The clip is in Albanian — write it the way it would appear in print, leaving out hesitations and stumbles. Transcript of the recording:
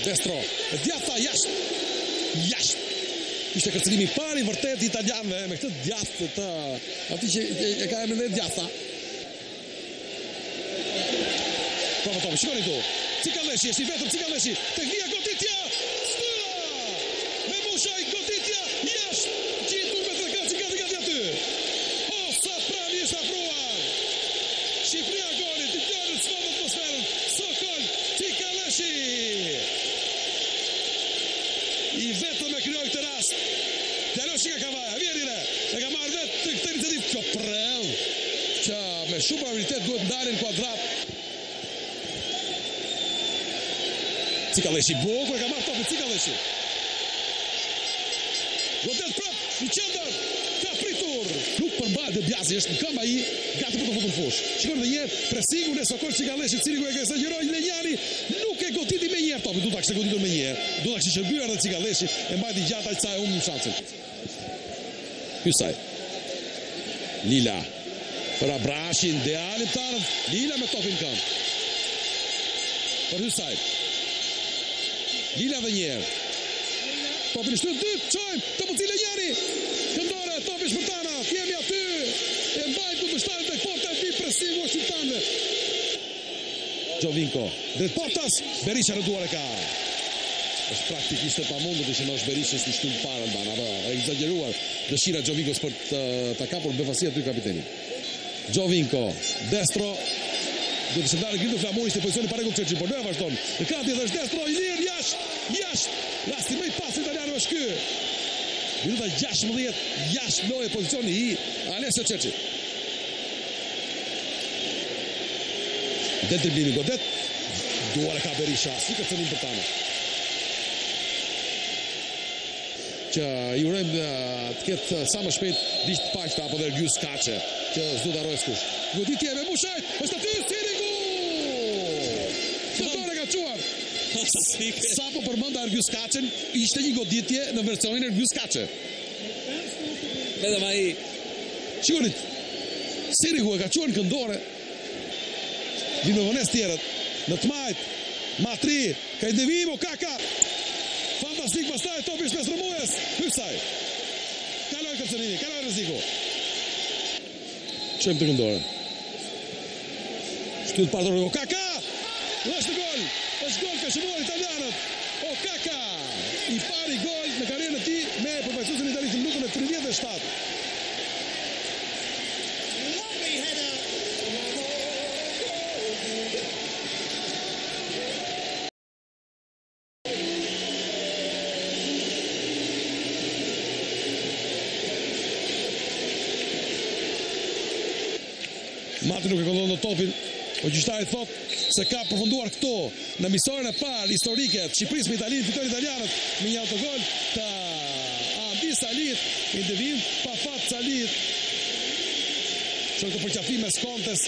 Destro, djatha jashtë. Ishte kërcënimi i parë i vërtet italianëve me këtë djathtë të atij që e ka emrin e djatha. Prova shikoni këtu. Cikaleshi, është i vetëm Cikaleshi. Teknika goditja. Stylla. Me Mushaj goditja jashtë. Gjitur me tregaci gati aty. O sa pravi është afruar. Shqipëria golit, i dërët sfond atmosferën. Sokol Cikaleshi. I vetëm e krijoi këtë rast. Deloshi ka Kavaja, vjerire. E ka marrë vetë këtë iniciativë. Kjo prell. Që me shumë probabilitet duhet ndalin kuadrat. Cikaleshi bukur, ka marrë topin Cikaleshi. Godet prap, në qendër, ka pritur. Nuk përmbahet dhe Bjazi, është në këmbë ai, gati për të futur fush. Shikoni edhe një herë presingun e Sokol Cikaleshi, cili ku e ka eksagjeroi Lenjani, nuk e goditi më një herë topin, duhet ta kishte goditur më një herë. Duhet ta kishte shërbyer edhe Cikaleshi, e mbajti gjatë aq sa e humbi shansin. Hysaj. Lila. Për Abrashin, idealin tanë, Lila me topin këmbë. Për Hysaj. Lila dhe njerë. Topin shtu dytë, qojmë, të përci Lenjani. Këndore, topi shpërtana, jemi aty. E mbajt ku të shtalë të porta e presingu shqiptanve. Gjovinko, drejt portas, Berisha në duar e ka. është praktikisht e pamundur të shënosh Berishës në shtyllë parë ndan, apo e exageruar dëshira Gjovinkos për të kapur befasia ty kapiteni. Gjovinko, destro, duhet të shëndarë gritur flamurisht e pozicioni pare Kukçerçi, por në vazhdon. Në krati dhe është destro, i lirë, jashtë, rasti më i pasur italianëve është ky. Minuta 16, jashtë loje pozicioni i Alessio Cerci. Del driblimi Godet, duar e ka Berisha, si ka cënim për tane. Që i urojmë të ketë sa më shpejt bisht paqta apo dhe Ergjus Kaçe, që s'du të harrojë skush. Goditje me Mushaj, është aty Sirigu! Këtore ka quar! Sa po përmenda Ergjus Kaçen, ishte një goditje në versionin Ergjus Kaçe. Vedem ai. Shikorit, Sirigu e ka quar në këndore. Vinë me vones tjerët, në të majt, Matri, ka i devimo, Kaka. Fantastik pastaj, topi shmes Rëmujës, Hysaj. Kaloj kërcenini, kaloj rreziku. Qëmë të këndore. Shtyllë partë rrëgo, Kaka! është gol ka shënuar italianët. O Kaka, i pari gol në karrierën e tij me përfaqësuesin italian në minutën e 37. Mati nuk e kontrollon topin, po gjyqtari thot se ka përfunduar këto në misionin e parë historike të Shqipërisë me Italinë, fitojnë italianët me një autogol të Andi Salit, i ndevim pa fat Salit. Çon të përqafim me Skontes.